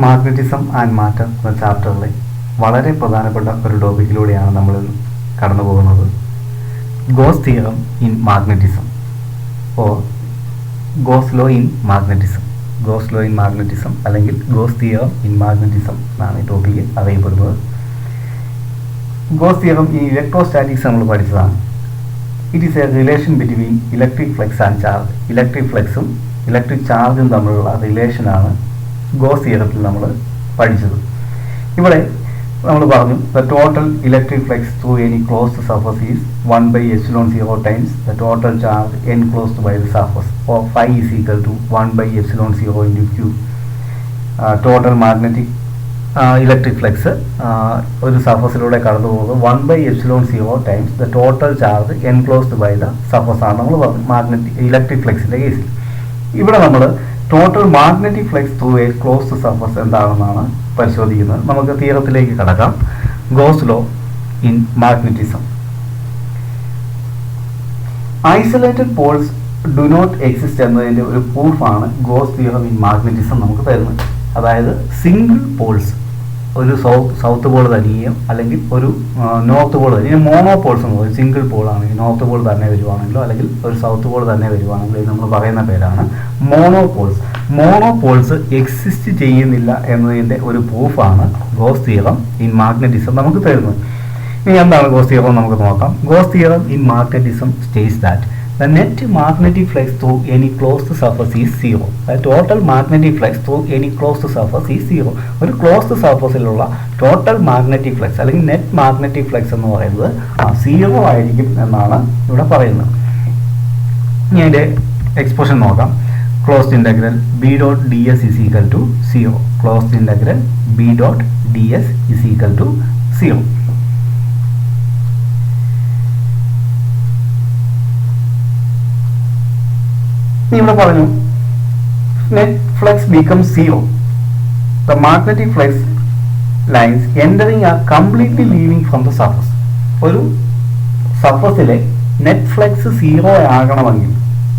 Magnetism and matter എന്ന ചാപ്റ്ററിലെ വളരെ പ്രധാനപ്പെട്ട ഒരു ടോപ്പിക്കിലൂടെയാണ് നമ്മൾ കടന്നു പോകുന്നത്. Goes theorem in magnetism or goes law in magnetism. Goes law in magnetism അല്ലെങ്കിൽ ഗോസ് തിയറം ഇൻ മാഗ്നറ്റിസം എന്നാണ് ഈ ടോപ്പിക്ക് അറിയപ്പെടുന്നത്. ഗോസ് തിയറം ഇൻ ഇലക്ട്രോസ്റ്റാറ്റിക്സ് നമ്മൾ പഠിച്ചതാണ്. It is a relation between electric flux and charge. Electric ഫ്ലക്സും electric ചാർജും തമ്മിലുള്ള റിലേഷനാണ് goes തിയറത്തിൽ നമ്മൾ പഠിച്ചത്. ഇവിടെ നമ്മൾ പറഞ്ഞു the total electric flux through any closed surface is 1/epsilon 0 times the total charge enclosed by the surface, or phi is equal to 1/epsilon 0 into q. Total magnetic electric flux ഒരു സർഫസിലൂടെ കടന്നു പോകുന്നത് 1/epsilon 0 times the total charge enclosed by the surface ആണ് നമ്മൾ പറഞ്ഞു magnetic electric ഫ്ലക്സിൻ്റെ കേസിൽ. ഇവിടെ നമ്മൾ total magnetic flux through a closed surface എന്താണെന്നാണ് പരിശോധിക്കുന്നത്. നമുക്ക് തിയറത്തിലേക്ക് കടക്കാം. Gauss law in magnetism. Isolated poles do not exist എന്നതിൻ്റെ ഒരു പ്രൂഫാണ് ഗോസ് തിയറം ഇൻ മാഗ്നറ്റിസം നമുക്ക് തരുന്നത്. അതായത് സിംഗിൾ പോൾസ്, ഒരു സൗത്ത് പോൾ തന്നെയോ അല്ലെങ്കിൽ ഒരു നോർത്ത് പോൾ തന്നെ, മോണോ പോൾസ് എന്ന് പറയും. സിംഗിൾ പോൾ ആണെങ്കിൽ നോർത്ത് പോൾ തന്നെ വരുവാണെങ്കിലോ അല്ലെങ്കിൽ ഒരു സൗത്ത് പോൾ തന്നെ വരുവാണെങ്കിലോ ഇത് നമ്മൾ പറയുന്ന പേരാണ് monopoles. Monopoles exist ചെയ്യുന്നില്ല എന്നതിൻ്റെ ഒരു പ്രൂഫാണ് ഗോസ് തിയറം ഇൻ മാഗ്നറ്റിസം നമുക്ക് തരുന്നത്. ഇനി എന്താണ് ഗോസ് തിയറം നമുക്ക് നോക്കാം. Gauss theorem in magnetism states that the net magnetic flux through any closed surface is 0. The total magnetic flux through any closed surface is 0. ഒരു ക്ലോസ്ഡ് സർഫസിലുള്ള ടോട്ടൽ മാഗ്നറ്റിക് ഫ്ലക്സ് അല്ലെങ്കിൽ net magnetic flux എന്ന് പറയുന്നത് 0 ആയിരിക്കും എന്നാണ് ഇവിടെ പറയുന്നത്. ഇനി അതിൻ്റെ എക്സ്പ്രഷൻ നോക്കാം. Closed integral B dot D S is equal to 0. Closed integral B dot D S is equal to 0. ഇവിടെ പറഞ്ഞു net flux becomes 0. The magnetic flux lines entering are completely leaving from the surface. ഒരു സർഫസിലെ net flux 0 ആകണമെങ്കിൽ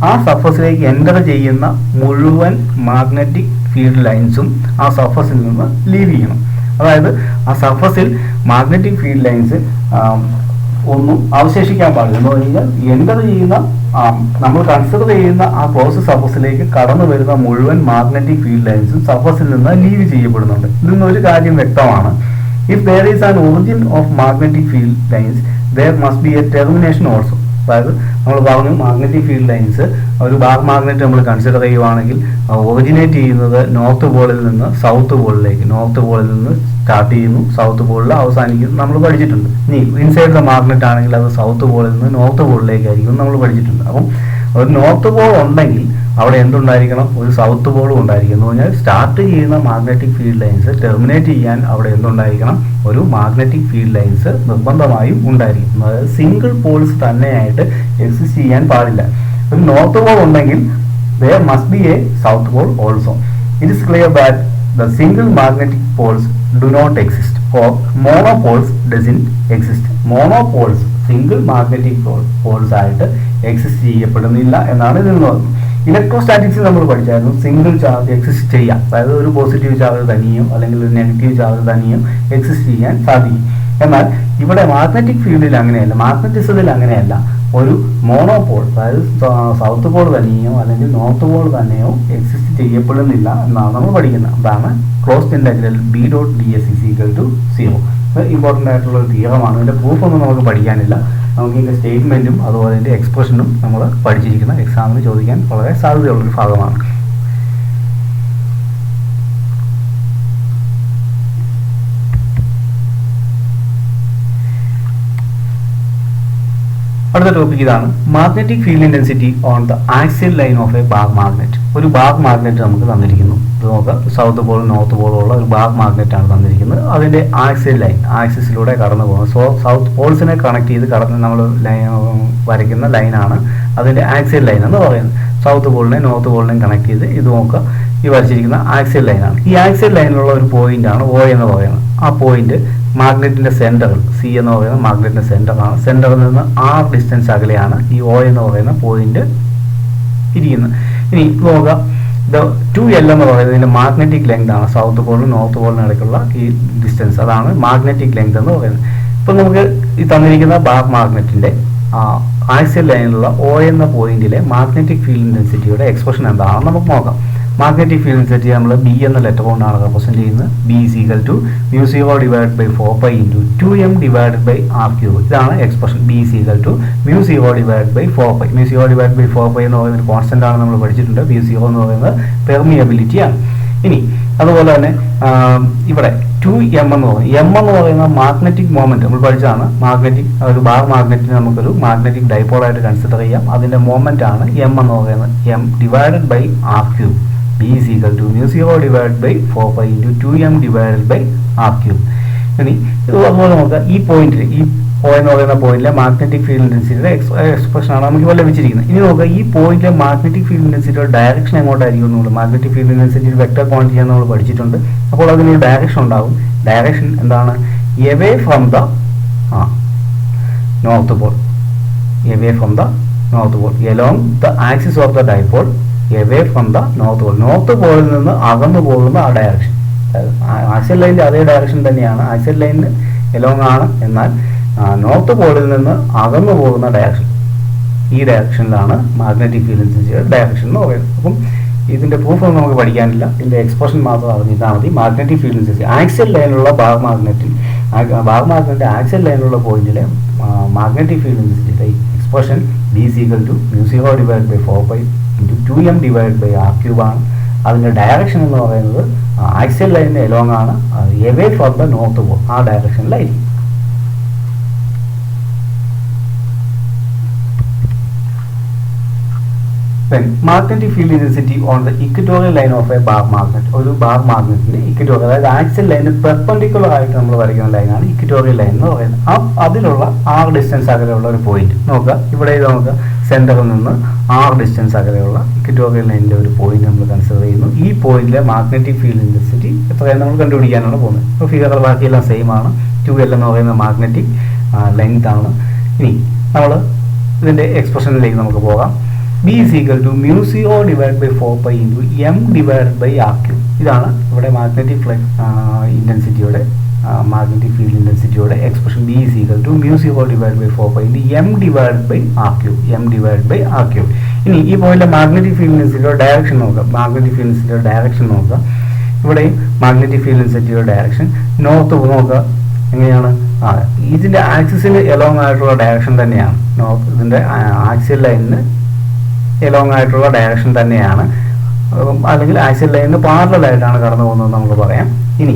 ആ സർഫസിലേക്ക് enter ചെയ്യുന്ന മുഴുവൻ magnetic field ലൈൻസും ആ സർഫസിൽ നിന്ന് ലീവ് ചെയ്യണം. അതായത് ആ സർഫസിൽ മാഗ്നറ്റിക് ഫീൽഡ് ലൈൻസ് ഒന്നും അവശേഷിക്കാൻ പാടില്ല. എന്ന് പറഞ്ഞാൽ എൻ്റർ ചെയ്യുന്ന നമ്മൾ കൺസിഡർ ചെയ്യുന്ന ആ ക്ലോസ് സർഫസിലേക്ക് കടന്നു വരുന്ന മുഴുവൻ മാഗ്നറ്റിക് ഫീൽഡ് ലൈൻസും സർഫസിൽ നിന്ന് ലീവ് ചെയ്യപ്പെടുന്നുണ്ട്. ഇതിൽ നിന്ന് ഒരു കാര്യം വ്യക്തമാണ്. If there is an origin of magnetic field lines there must be A termination also. അതായത് നമ്മൾ പറഞ്ഞു മാഗ്നറ്റിക് ഫീൽഡ് ലൈൻസ് ഒരു ബാർ മാഗ്നറ്റ് നമ്മൾ കൺസിഡർ ചെയ്യുവാണെങ്കിൽ ഒറിജിനേറ്റ് ചെയ്യുന്നത് നോർത്ത് പോളിൽ നിന്ന് സൗത്ത് പോളിലേക്ക്, നോർത്ത് പോളിൽ നിന്ന് സ്റ്റാർട്ട് ചെയ്യുന്നു, സൗത്ത് പോളിൽ അവസാനിക്കുന്നു നമ്മൾ പഠിച്ചിട്ടുണ്ട്. ഇനി ഇൻസൈഡ് ദ മാഗ്നറ്റ് ആണെങ്കിൽ അത് സൗത്ത് പോളിൽ നിന്ന് നോർത്ത് പോളിലേക്കായിരിക്കും നമ്മൾ പഠിച്ചിട്ടുണ്ട്. അപ്പം ഒരു നോർത്ത് പോൾ ഉണ്ടെങ്കിൽ അവിടെ എന്തുണ്ടായിരിക്കണം? ഒരു സൗത്ത് പോളും ഉണ്ടായിരിക്കും. എന്ന് പറഞ്ഞാൽ സ്റ്റാർട്ട് ചെയ്യുന്ന മാഗ്നറ്റിക് ഫീൽഡ് ലൈൻസ് ടെർമിനേറ്റ് ചെയ്യാൻ അവിടെ എന്തുണ്ടായിരിക്കണം? ഒരു മാഗ്നറ്റിക് ഫീൽഡ് ലൈൻസ് നിർബന്ധമായും ഉണ്ടായിരിക്കും. അതായത് സിംഗിൾ പോൾസ് തന്നെയായിട്ട് എക്സിസ്റ്റ് ചെയ്യാൻ പാടില്ല. ഒരു നോർത്ത് പോൾ ഉണ്ടെങ്കിൽ there must be a south pole also. It is clear that the single magnetic poles do not exist, or monopoles doesn't exist. Monopoles single magnetic Paul's ആയിട്ട് exist ചെയ്യപ്പെടുന്നില്ല എന്നാണ് ഇതിൽ നിന്ന് പറയുന്നത്. ഇലക്ട്രോസ്റ്റാറ്റിക്സിൽ നമ്മൾ പഠിച്ചായിരുന്നു സിംഗിൾ ചാർജ് എക്സിസ്റ്റ് ചെയ്യാം. അതായത് ഒരു പോസിറ്റീവ് ചാർജ് തനിയും അല്ലെങ്കിൽ ഒരു നെഗറ്റീവ് ചാർജ് തനിയും എക്സിസ്റ്റ് ചെയ്യാൻ സാധിക്കും. എന്നാൽ ഇവിടെ മാഗ്നറ്റിക് ഫീൽഡിൽ അങ്ങനെയല്ല, മാഗ്നറ്റിസത്തിൽ അങ്ങനെയല്ല. ഒരു മോണോപോൾ, അതായത് സൗത്ത് പോൾ തന്നെയോ അല്ലെങ്കിൽ നോർത്ത് പോൾ തന്നെയോ എക്സിസ്റ്റ് ചെയ്യപ്പെടുന്നില്ല എന്നാണ് നമ്മൾ പഠിക്കുന്നത്. അതാണ് closed integral B dot D S is equal to 0. Important ആയിട്ടുള്ള ഒരു തിയറമാണ്. ഇതിൻ്റെ പ്രൂഫൊന്നും നമുക്ക് പഠിക്കാനില്ല. നമുക്ക് ഇതിൻ്റെ സ്റ്റേറ്റ്മെൻറ്റും അതുപോലെ ഇതിൻ്റെ എക്സ്പ്രഷനും നമ്മൾ പഠിച്ചിരിക്കുന്ന എക്സാമിന് ചോദിക്കാൻ വളരെ സാധ്യതയുള്ളൊരു ഭാഗമാണ്. അടുത്ത ടോപ്പിക് ഇതാണ്. Magnetic field intensity on the axial line of A bar magnet. ഒരു ബാർ മാഗ്നറ്റ് നമുക്ക് തന്നിരിക്കുന്നു. ഇത് നോക്കാം, സൗത്ത് പോളും നോർത്ത് പോളും ഉള്ള ഒരു ബാർ മാഗ്നറ്റ് ആണ് തന്നിരിക്കുന്നത്. അതിൻ്റെ ആക്സിയൽ ലൈൻ, ആക്സിസിലൂടെ കടന്നു പോകുന്നത്. സൗത്ത് പോൾസിനെ കണക്ട് ചെയ്ത് കടന്ന് നമ്മൾ വരയ്ക്കുന്ന ലൈനാണ് അതിൻ്റെ ആക്സിയൽ ലൈൻ എന്ന് പറയുന്നത്. സൗത്ത് പോളിനെയും നോർത്ത് പോളിനെയും കണക്ട് ചെയ്ത് ഇത് നോക്കുക, ഈ വരച്ചിരിക്കുന്ന ആക്സിയൽ ലൈനാണ്. ഈ ആക്സിയൽ ലൈനിലുള്ള ഒരു പോയിന്റാണ് O എന്ന് പറയുന്നത്. ആ പോയിന്റ് മാഗ്നറ്റിൻ്റെ സെൻറ്ററിൽ, സി എന്ന് പറയുന്ന മാഗ്നറ്റിൻ്റെ സെൻറ്ററാണ്. സെൻറ്ററിൽ നിന്ന് R ഡിസ്റ്റൻസ് അകലെയാണ് ഈ O എന്ന് പറയുന്ന പോയിന്റ് ഇരിക്കുന്നത്. ഇനി നോക്കുക, 2L എന്ന് പറയുന്നതിന്റെ മാഗ്നറ്റിക് ലെങ്ത് ആണ് സൗത്ത് പോളിനും നോർത്ത് പോളിനും ഇടയ്ക്കുള്ള ഈ ഡിസ്റ്റൻസ്, അതാണ് മാഗ്നറ്റിക് ലെങ്ത് എന്ന് പറയുന്നത്. ഇപ്പൊ നമുക്ക് ഈ തന്നിരിക്കുന്ന ബാർ മാഗ്നറ്റിന്റെ ആക്സിയൽ ലൈനിലുള്ള O എന്ന പോയിന്റിലെ മാഗ്നറ്റിക് ഫീൽഡ് ഇന്റൻസിറ്റിയുടെ എക്സ്പ്രഷൻ എന്താണെന്ന് നമുക്ക് നോക്കാം. മാഗ്നറ്റിക് ഫീൽഡ് ഇന്റൻസിറ്റി നമ്മൾ B എന്ന ലെറ്റർ കൊണ്ടാണ് റെപ്രസെന്റ് ചെയ്യുന്നത്. B is equal to mu0 divided by 4 pi into 2m divided by r cube. ഇതാണ് expression. B is equal to mu0 divided by 4 pi. mu0 divided by 4 pi എന്ന് പറയുന്നത് constant ആണ്, നമ്മൾ പഠിച്ചിട്ടുണ്ട്. mu0 എന്ന് പറയുന്നത് പെർമിയബിലിറ്റി ആണ്. ഇനി അതുപോലെ തന്നെ ഇവിടെ 2m എന്ന് പറയുന്നത് m എന്ന് പറയുന്ന മാഗ്നറ്റിക് മൊമെന്റ് നമ്മൾ പഠിച്ചതാണ്. മാഗ്നറ്റിക് ഒരു ബാർ മാഗ്നറ്റിനെ നമുക്കൊരു മാഗ്നറ്റിക് ഡൈപോൾ ആയിട്ട് കൺസിഡർ ചെയ്യാം. അതിന്റെ മൊമെന്റ് ആണ് m എന്ന് പറയുന്നത്. m divided by r cube. B is equal to mu0 divided by 4 pi into 2m divided by r cube. ഇനി അതുപോലെ നമുക്ക് ഈ പോയിന്റിൽ ഈ O എന്ന് പറയുന്ന പോയിന്റിലെ മാഗ്നറ്റിക് ഫീൽഡ് ഇന്റൻസിറ്റിയുടെ എക്സ്പ്രഷൻ ആണ് നമുക്ക് ഇപ്പോൾ ലഭിച്ചിരിക്കുന്നത്. ഇനി നോക്കുക ഈ പോയിന്റിലെ മാഗ്നറ്റിക് ഫീൽഡ് ഇന്റൻസിറ്റിയുടെ ഡയറക്ഷൻ എങ്ങോട്ടായിരിക്കും എന്നുള്ളത്. Magnetic field intensity vector quantity എന്ന് നമ്മൾ പഠിച്ചിട്ടുണ്ട്. അപ്പോൾ അതിനൊരു ഡയറക്ഷൻ ഉണ്ടാകും. ഡയറക്ഷൻ എന്താണ്? Away from the north pole. Away from the north pole along the axis of the dipole away from the north pole. North പോളിൽ നിന്ന് അകന്നു പോകുന്ന ആ ഡയറക്ഷൻ, ആക്സിയൽ ലൈനിന്റെ അതേ ഡയറക്ഷൻ തന്നെയാണ്. ആക്സിയൽ ലൈനിന് എലോങ് ആണ്, എന്നാൽ നോർത്ത് പോളിൽ നിന്ന് അകന്നു പോകുന്ന ഡയറക്ഷൻ, ഈ ഡയറക്ഷനിലാണ് മാഗ്നറ്റിക് ഫീൽഡ് ഇന്റൻസിറ്റിയുടെ ഡയറക്ഷൻ എന്ന് പറയുന്നത്. അപ്പം ഇതിന്റെ പ്രൂഫ് ഒന്നും നമുക്ക് പഠിക്കാനില്ല, ഇതിന്റെ എക്സ്പ്രഷൻ മാത്രം അറിഞ്ഞിട്ടാൽ മതി. മാഗ്നറ്റിക് ഫീൽഡ് ഇന്റൻസിറ്റി ആക്സിയൽ ലൈനിലുള്ള ബാർ മാഗ്നറ്റിന്റെ ആക്സിയൽ ലൈനിലുള്ള പോയിന്റിലെ മാഗ്നറ്റിക് ഫീൽഡ് ഇന്റൻസിറ്റിയുടെ expression B is equal to mu0 divided by 4 pi into 2m divided by r cube ആണ്. അതിന്റെ ഡയറക്ഷൻ എന്ന് പറയുന്നത് ആക്സിയൽ ലൈനിന് എലോങ് ആണ്, away from the north Paul, ആ ഡയറക്ഷനിലായിരിക്കും. Then magnetic field intensity on the equatorial line of a bar magnet. ഒരു bar മാഗ്നറ്റിന് equatorial, അതായത് axial ലൈനിന് പെർപെൻഡിക്കുലർ ആയിട്ട് നമ്മൾ വരയ്ക്കുന്ന ലൈനാണ് ഇക്വറ്റോറിയൽ ലൈൻ എന്ന് പറയുന്നത്. അതിലുള്ള r ഡിസ്റ്റൻസ് അകലെയുള്ള ഒരു പോയിന്റ് നോക്കുക. ഇവിടെ നമുക്ക് സെന്ററിൽ നിന്ന് r ഡിസ്റ്റൻസ് അകലെയുള്ള ഇക്വറ്റോറിയൽ ലൈനിന്റെ ഒരു പോയിന്റ് നമ്മൾ കൺസിഡർ ചെയ്യുന്നു. ഈ പോയിന്റിലെ മാഗ്നറ്റിക് ഫീൽഡ് ഇന്റൻസിറ്റി എത്രയാണ് നമ്മൾ കണ്ടുപിടിക്കാനാണ് പോകുന്നത്. ഇപ്പോൾ ഫിഗർ ബാക്കിയെല്ലാം സെയിം ആണ്. 2L എന്ന് പറയുന്ന മാഗ്നറ്റിക് ലെങ്ത് ആണ്. ഇനി നമ്മൾ ഇതിന്റെ എക്സ്പ്രഷനിലേക്ക് നമുക്ക് പോകാം. B is equal to mu0 divided by 4 pi into m divided by r cube. ഇതാണ് ഇവിടെ മാഗ്നറ്റിക് ഫ്ലക്സ് ഇന്റൻസിറ്റിയുടെ മാഗ്നറ്റിക് ഫീൽഡ് ഇന്റൻസിറ്റിയുടെ expression. B is equal to mu0 divided by 4 pi into m divided by r cube. m divided by r cube. ഇനി ഈ പോയിന്റിലെ magnetic field ഇന്റൻസിറ്റിയുടെ direction നോക്കുക. Magnetic field ഇന്റൻസിറ്റിയുടെ ഡയറക്ഷൻ നോക്കുക. ഇവിടെ മാഗ്നറ്റിക് ഫീൽഡ് ഇന്റൻസിറ്റിയുടെ ഡയറക്ഷൻ നോർത്ത് നോക്കുക. എങ്ങനെയാണ്? ഇതിന്റെ ആക്സിസിന് എലോങ് ആയിട്ടുള്ള ഡയറക്ഷൻ തന്നെയാണ്. ഇതിന്റെ ആക്സിയൽ ലൈനിന് എലോങ് ആയിട്ടുള്ള ഡയറക്ഷൻ തന്നെയാണ്, അല്ലെങ്കിൽ ആക്സിയൽ ലൈനിന് പാരലൽ ആയിട്ടാണ് കടന്നു പോകുന്നത് നമുക്ക് പറയാം. ഇനി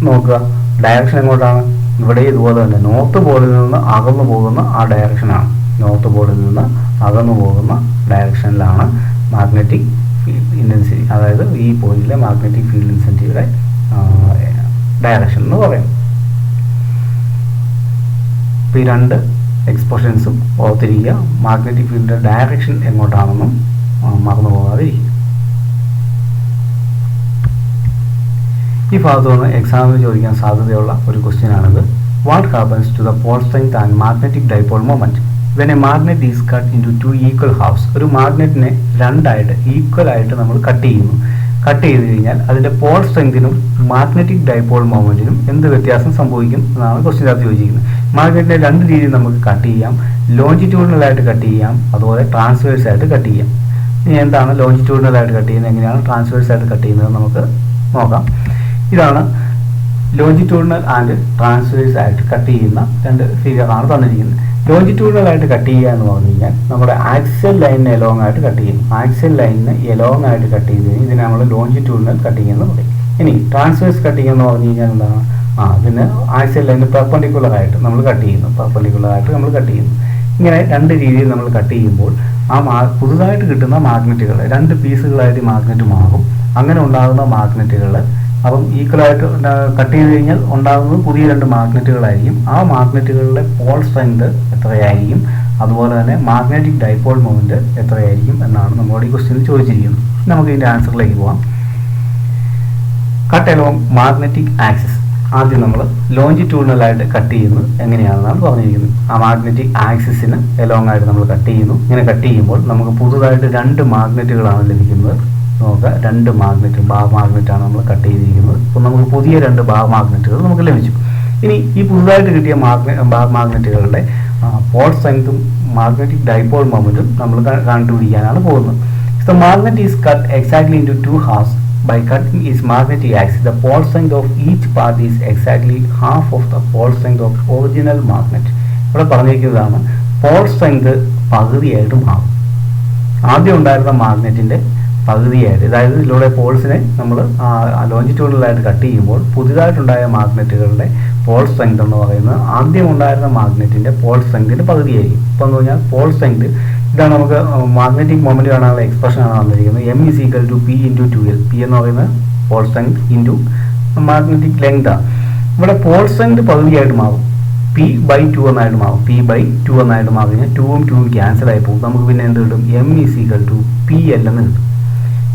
നോക്കുക ഡയറക്ഷൻ എങ്ങോട്ടാണ്? ഇവിടെ ഇതുപോലെ തന്നെ നോർത്ത് പോളിൽ നിന്ന് അകന്നു പോകുന്ന ആ ഡയറക്ഷനാണ്. നോർത്ത് പോളിൽ നിന്ന് അകന്നു പോകുന്ന ഡയറക്ഷനിലാണ് മാഗ്നറ്റിക് ഫീൽഡ് ഇന്റൻസിറ്റി, അതായത് ഈ പോയിന്റിലെ മാഗ്നറ്റിക് ഫീൽഡ് ഇന്റൻസിറ്റിയുടെ ഡയറക്ഷൻ എന്ന് പറയും. ഈ രണ്ട് എക്സ്പ്രഷൻസും ഓർത്തിരിക്കുക. മാഗ്നറ്റിക് ഫീൽഡിന്റെ ഡയറക്ഷൻ എങ്ങോട്ടാണെന്നും മറന്നു പോകാതിരിക്കുക. ഈ ഭാഗത്ത് നിന്ന് എക്സാമിന് ചോദിക്കാൻ സാധ്യതയുള്ള ഒരു ക്വസ്റ്റ്യൻ ആണിത്. What happens to the pole strength and magnetic dipole moment when a magnet is cut into 2 equal halves? ഒരു മാഗ്നറ്റിനെ രണ്ടായിട്ട് ഈക്വൽ ആയിട്ട് നമ്മൾ കട്ട് ചെയ്യുന്നു. കട്ട് ചെയ്ത് കഴിഞ്ഞാൽ അതിന്റെ പോൾ സ്ട്രെങ്തിനും മാഗ്നറ്റിക് ഡൈപോൾ മൊമെന്റിനും എന്ത് വ്യത്യാസം സംഭവിക്കും എന്നാണ് ക്വസ്റ്റ്യനകത്ത് ചോദിച്ചിരിക്കുന്നത്. മാഗ്നറ്റിനെ രണ്ട് രീതിയിൽ നമുക്ക് കട്ട് ചെയ്യാം. ലോഞ്ചിറ്റ്യൂഡിനൽ ആയിട്ട് കട്ട് ചെയ്യാം, അതുപോലെ ട്രാൻസ്വേഴ്സ് ആയിട്ട് കട്ട് ചെയ്യാം. ഇനി എന്താണ് ലോഞ്ചിറ്റ്യൂഡിനൽ ആയിട്ട് കട്ട് ചെയ്യുന്നത്, എങ്ങനെയാണ് ട്രാൻസ്വേഴ്സ് ആയിട്ട് കട്ട് ചെയ്യുന്നത് നമുക്ക് നോക്കാം. ഇതാണ് ലോഞ്ചിറ്റ്യൂഡിനൽ ആൻഡ് ട്രാൻസ്വേഴ്സ് ആയിട്ട് കട്ട് ചെയ്യുന്ന രണ്ട് ഫിഗറാണ് തന്നിരിക്കുന്നത്. ലോഞ്ചിറ്റ്യൂഡിനൽ ആയിട്ട് കട്ട് ചെയ്യുക എന്ന് പറഞ്ഞു കഴിഞ്ഞാൽ നമ്മുടെ ആക്സിയൽ ലൈനിന് എലോങ് ആയിട്ട് കട്ട് ചെയ്യും. ആക്സിയൽ ലൈനിന് എലോങ് ആയിട്ട് കട്ട് ചെയ്ത് കഴിഞ്ഞാൽ ഇതിനെ നമ്മൾ ലോഞ്ചിറ്റ്യൂഡിനൽ കട്ടിങ് എന്ന് പറയും. ഇനി ട്രാൻസ്വേഴ്സ് കട്ടിങ് എന്ന് പറഞ്ഞു കഴിഞ്ഞാൽ എന്താണ്? ഇതിന് ആക്സിയൽ ലൈനിന് പെർപെൻഡിക്കുലർ ആയിട്ട് നമ്മൾ കട്ട് ചെയ്യുന്നു. പെർപെൻഡിക്കുലർ ആയിട്ട് നമ്മൾ കട്ട് ചെയ്യുന്നു. ഇങ്ങനെ രണ്ട് രീതിയിൽ നമ്മൾ കട്ട് ചെയ്യുമ്പോൾ പുതുതായിട്ട് കിട്ടുന്ന മാഗ്നറ്റുകൾ രണ്ട് പീസുകളായിട്ട് മാഗ്നറ്റ് മാറും. അങ്ങനെ ഉണ്ടാകുന്ന മാഗ്നറ്റുകൾ അപ്പം ഈക്വലായിട്ട് കട്ട് ചെയ്ത് കഴിഞ്ഞാൽ ഉണ്ടാകുന്നത് പുതിയ രണ്ട് മാഗ്നറ്റുകളായിരിക്കും. ആ മാഗ്നറ്റുകളുടെ പോൾ സ്ട്രെങ്ത് എത്രയായിരിക്കും, അതുപോലെ തന്നെ മാഗ്നറ്റിക് ഡൈപോൾ മൊമെന്റ് എത്രയായിരിക്കും എന്നാണ് നമ്മളോട് ഈ ക്വസ്റ്റ്യൻ ചോദിച്ചിരിക്കുന്നത്. നമുക്ക് ഇതിന്റെ ആൻസറിലേക്ക് പോകാം. Cut along magnetic axis. ആദ്യം നമ്മൾ ലോഞ്ചിറ്റ്യൂഡിനലായിട്ട് കട്ട് ചെയ്യുന്നത് എങ്ങനെയാണെന്നാണ് പറഞ്ഞിരിക്കുന്നത്. ആ മാഗ്നറ്റിക് ആക്സിസിന് എലോങ് ആയിട്ട് നമ്മൾ കട്ട് ചെയ്യുന്നു. ഇങ്ങനെ കട്ട് ചെയ്യുമ്പോൾ നമുക്ക് പുതുതായിട്ട് രണ്ട് മാഗ്നറ്റുകളാണ് ലഭിക്കുന്നത്. നോക്കുക, 2 മാഗ്നറ്റ് ബാർ മാഗ്നറ്റാണ് നമ്മൾ കട്ട് ചെയ്തിരിക്കുന്നത്. അപ്പോൾ നമുക്ക് പുതിയ 2 ബാർ മാഗ്നറ്റുകൾ നമുക്ക് ലഭിച്ചു. ഇനി ഈ പുതുതായിട്ട് കിട്ടിയ bar മാഗ്നറ്റുകളുടെ Paul സ്ട്രെങ്ത്തും magnetic dipole momentum നമ്മൾ കണ്ടുപിടിക്കാനാണ് പോകുന്നത്. The magnet is cut exactly into 2 halves. By cutting its magnetic axis, the pole strength of each part is exactly half of the pole strength of original magnet. ഇവിടെ പറഞ്ഞിരിക്കുന്നതാണ് pole strength പകുതിയായിട്ട് മാറും. ആദ്യം ഉണ്ടായിരുന്ന മാഗ്നറ്റിന്റെ പകുതിയായിട്ട്, അതായത് ഇതിലൂടെ പോൾസിനെ നമ്മൾ ലോഞ്ചിറ്റ്യൂഡിനലായിട്ട് cut ചെയ്യുമ്പോൾ പുതിയതായിട്ടുണ്ടായ മാഗ്നറ്റുകളുടെ pole strength എന്ന് പറയുന്നത് ആദ്യം ഉണ്ടായിരുന്ന മാഗ്നറ്റിന്റെ പോൾ സ്ട്രെങ്തിന്റെ പകുതിയായിരിക്കും. ഇപ്പോൾ എന്ന് പറഞ്ഞാൽ പോൾ സ്ട്രെങ്ത് ഇതാണ്. നമുക്ക് മാഗ്നറ്റിക് മൊമെന്റ് കാണാനുള്ള എക്സ്പ്രഷൻ ആണ് വന്നിരിക്കുന്നത്. M is equal to P into 2L. P എന്ന് പറയുന്നത് pole strength into magnetic length ആണ്. ഇവിടെ പോൾ സ്ട്രെങ്ത് പകുതിയായിട്ട് മാറും, P/2 എന്നായിട്ട് മാറും. P/2 എന്നായിട്ട് മാറി കഴിഞ്ഞാൽ 2ഉം 2ഉം ക്യാൻസൽ ആയി പോകും. നമുക്ക് പിന്നെ എന്ത് കിട്ടും? M is equal to PL എന്ന് കിട്ടും.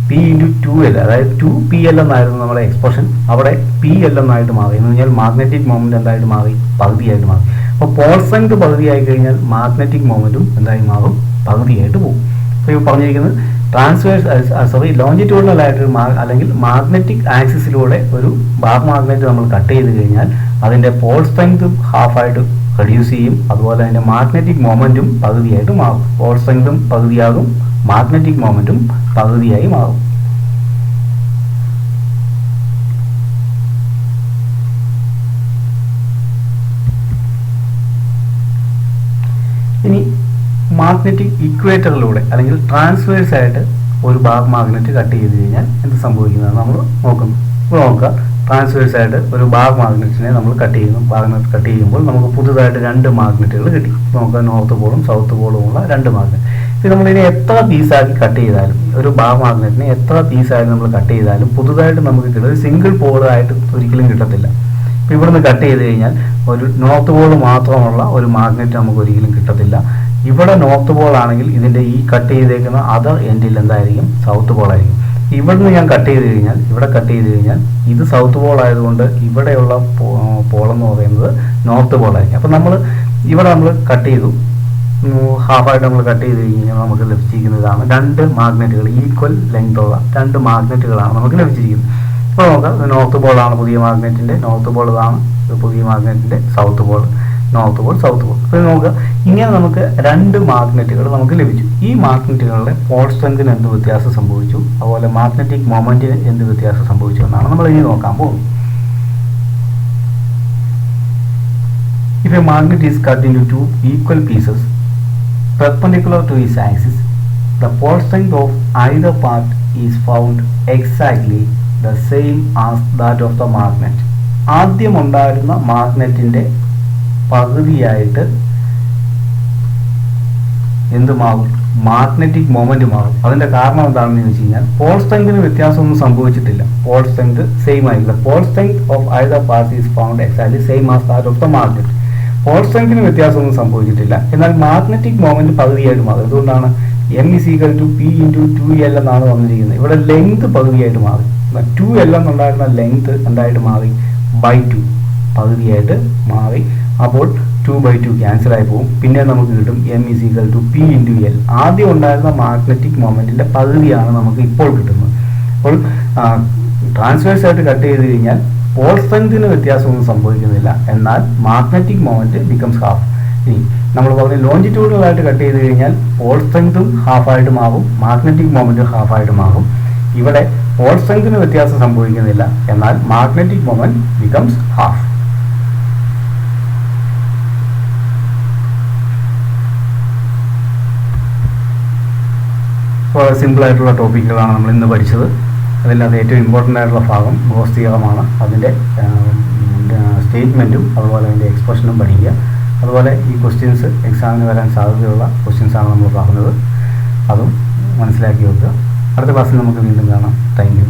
P into 2L, അതായത് 2PL എന്നായിരുന്നു നമ്മുടെ എക്സ്പ്രഷൻ. അവിടെ PL എന്നായിട്ട് മാറി എന്ന് പറഞ്ഞാൽ മാഗ്നറ്റിക് മൊമെന്റ് എന്തായിട്ട് മാറി? പകുതിയായിട്ട് മാറി. അപ്പോൾ പോൾ സ്ട്രെങ്ത് പകുതിയായി കഴിഞ്ഞാൽ മാഗ്നറ്റിക് മൊമെന്റും എന്തായി മാറും? പകുതിയായിട്ട് പോകും. അപ്പോൾ ഈ പറഞ്ഞിരിക്കുന്നത് ലോഞ്ചിറ്റ്യൂഡിനൽ ആയിട്ട് അല്ലെങ്കിൽ മാഗ്നറ്റിക് ആക്സിസിലൂടെ ഒരു ബാർ മാഗ്നറ്റ് നമ്മൾ കട്ട് ചെയ്ത് കഴിഞ്ഞാൽ അതിന്റെ പോൾ സ്ട്രെങ്ത് ഹാഫായിട്ട് റെഡ്യൂസ് ചെയ്യും. അതുപോലെ അതിന്റെ മാഗ്നറ്റിക് മൊമെന്റും പകുതിയായിട്ട് മാറും. പോൾ സ്ട്രെങ്തും പകുതിയാകും, മാഗ്നറ്റിക് മൊമെന്റും പകുതിയായി മാറും. ഇനി മാഗ്നറ്റിക് ഇക്വേറ്ററിലൂടെ അല്ലെങ്കിൽ ട്രാൻസ്വേഴ്സ് ആയിട്ട് ഒരു ബാർ മാഗ്നറ്റ് കട്ട് ചെയ്ത് കഴിഞ്ഞാൽ എന്ത് സംഭവിക്കുന്നതാണ് നമ്മൾ നോക്കുന്നു. ഇപ്പോൾ നോക്കുക, ട്രാൻസ്വേഴ്സ് ആയിട്ട് ഒരു ബാർ മാഗ്നറ്റിനെ നമ്മൾ കട്ട് ചെയ്യുമ്പോൾ നമുക്ക് പുതുതായിട്ട് 2 മാഗ്നറ്റുകൾ കിട്ടി. നോക്കുക, നോർത്ത് പോളും സൗത്ത് പോളും ഉള്ള 2 മാഗ്നറ്റ്. ഇത് നമ്മളിതിനെ എത്ര പീസാക്കി കട്ട് ചെയ്താലും, ഒരു ബാർ മാഗ്നറ്റിനെ എത്ര പീസായിട്ട് നമ്മൾ കട്ട് ചെയ്താലും പുതുതായിട്ട് നമുക്ക് കിട്ടും ഒരു സിംഗിൾ പോളായിട്ട് ഒരിക്കലും കിട്ടത്തില്ല. ഇപ്പോൾ ഇവിടുന്ന് കട്ട് ചെയ്ത് കഴിഞ്ഞാൽ ഒരു നോർത്ത് പോൾ മാത്രമുള്ള ഒരു മാഗ്നറ്റ് നമുക്ക് ഒരിക്കലും കിട്ടത്തില്ല. ഇവിടെ നോർത്ത് പോൾ ആണെങ്കിൽ ഇതിന്റെ ഈ കട്ട് ചെയ്തേക്കുന്ന അതർ എൻഡിൽ എന്തായിരിക്കും? സൗത്ത് പോൾ ആയിരിക്കും. ഇവിടുന്ന് ഞാൻ കട്ട് ചെയ്ത് കഴിഞ്ഞാൽ, ഇവിടെ കട്ട് ചെയ്ത് കഴിഞ്ഞാൽ ഇത് സൗത്ത് പോൾ ആയതുകൊണ്ട് ഇവിടെയുള്ള പോളെന്ന് പറയുന്നത് നോർത്ത് പോൾ ആയിരിക്കും. അപ്പം ഇവിടെ നമ്മൾ കട്ട് ചെയ്തു, ഹാഫായിട്ട് നമ്മൾ കട്ട് ചെയ്ത് കഴിഞ്ഞാൽ നമുക്ക് ലഭിച്ചിരിക്കുന്നതാണ് 2 മാഗ്നറ്റുകൾ, ഈക്വൽ ലെങ്ത് ഉള്ള 2 മാഗ്നറ്റുകളാണ് നമുക്ക് ലഭിച്ചിരിക്കുന്നത്. ഇപ്പോൾ നോക്കാം, നോർത്ത് പോളാണ് പുതിയ മാഗ്നറ്റിന്റെ നോർത്ത് പോൾ, ഇതാണ് പുതിയ മാഗ്നറ്റിന്റെ south pole, north pole south pole. അപ്പോൾ നോക്കുക, ഇങ്ങനെ നമുക്ക് 2 മാഗ്നറ്റുകൾ നമുക്ക് ലഭിച്ചു. ഈ മാഗ്നറ്റുകളുടെ പോൾ സ്ട്രെങ്തിന് എന്ത് വ്യത്യാസം സംഭവിച്ചു, അതുപോലെ മാഗ്നറ്റിക് മൊമെന്റിന് എന്ത് വ്യത്യാസം സംഭവിച്ചു എന്നാണ് നമ്മൾ ഇനി നോക്കാൻ പോകുന്നത്. If a magnet is cut into 2 equal pieces perpendicular to its axis, the pole strength of either part is found exactly the same as that of the magnet. ആദ്യം ഉണ്ടായിരുന്ന മാഗ്നറ്റിന്റെ പകുതിയായിട്ട് എന്ത് മാറും? മാഗ്നറ്റിക് മൊമെന്റ് മാറും. അതിന്റെ കാരണം എന്താണെന്ന് ചോദിച്ചു കഴിഞ്ഞാൽ പോൾ സ്ട്രെങ്തിന് വ്യത്യാസമൊന്നും സംഭവിച്ചിട്ടില്ല. പോൾ സ്ട്രെങ്ത് സെയിം ആയില്ല. Pole strength of either part is found exactly same as that of the magnet. Pole സ്ട്രെങ്തിന് വ്യത്യാസമൊന്നും സംഭവിച്ചിട്ടില്ല. എന്നാൽ മാഗ്നറ്റിക് മൊമെന്റ് പകുതിയായിട്ട് മാറും. അതുകൊണ്ടാണ് M is equal to P into 2L എന്നാണ് വന്നിരിക്കുന്നത്. ഇവിടെ ലെങ്ത് പകുതിയായിട്ട് മാറി. 2L എന്നുണ്ടായിരുന്ന ലെങ്ത് എന്തായിട്ട് മാറി? by2 പകുതിയായിട്ട് മാറി. അപ്പോൾ 2/2 ക്യാൻസൽ ആയി പോകും. പിന്നെ നമുക്ക് കിട്ടും M is equal to P into L. ആദ്യം ഉണ്ടായിരുന്ന മാഗ്നറ്റിക് മൊമെന്റിന്റെ പകുതിയാണ് നമുക്ക് ഇപ്പോൾ കിട്ടുന്നത്. അപ്പോൾ ട്രാൻസ്വേഴ്സ് ആയിട്ട് കട്ട് ചെയ്ത് കഴിഞ്ഞാൽ പോൾ സ്ട്രെങ്തിന് വ്യത്യാസമൊന്നും സംഭവിക്കുന്നില്ല, എന്നാൽ മാഗ്നറ്റിക് മൊമെന്റ് ബിക്കംസ് ഹാഫ്. ഇനി നമ്മൾ പറഞ്ഞ ലോഞ്ചിറ്റ്യൂഡിനലായിട്ട് കട്ട് ചെയ്ത് കഴിഞ്ഞാൽ പോൾ സ്ട്രെങ്തും ഹാഫായിട്ട് മാറും, മാഗ്നറ്റിക് മൊമെന്റും ഹാഫായിട്ട് മാറും. ഇവിടെ പോൾ സ്ട്രെങ്തിന് വ്യത്യാസം സംഭവിക്കുന്നില്ല, എന്നാൽ മാഗ്നറ്റിക് മൊമെന്റ് ബിക്കംസ് ഹാഫ്. വളരെ സിമ്പിൾ ആയിട്ടുള്ള ടോപ്പിക്കുകളാണ് നമ്മൾ ഇന്ന് പഠിച്ചത്. അതിനകത്ത് ഏറ്റവും ഇമ്പോർട്ടൻ്റ് ആയിട്ടുള്ള ഭാഗം ഗോസ് തിയറമാണ്. അതിൻ്റെ സ്റ്റേറ്റ്മെൻറ്റും അതുപോലെ അതിൻ്റെ എക്സ്പ്രഷനും പഠിക്കുക. അതുപോലെ ഈ ക്വസ്റ്റ്യൻസ് എക്സാമിന് വരാൻ സാധ്യതയുള്ള ക്വസ്റ്റ്യൻസാണ് നമ്മൾ പറഞ്ഞത്, അതും മനസ്സിലാക്കി വെക്കുക. അടുത്ത ക്ലാസ്സിൽ നമുക്ക് വീണ്ടും കാണാം. Thank you.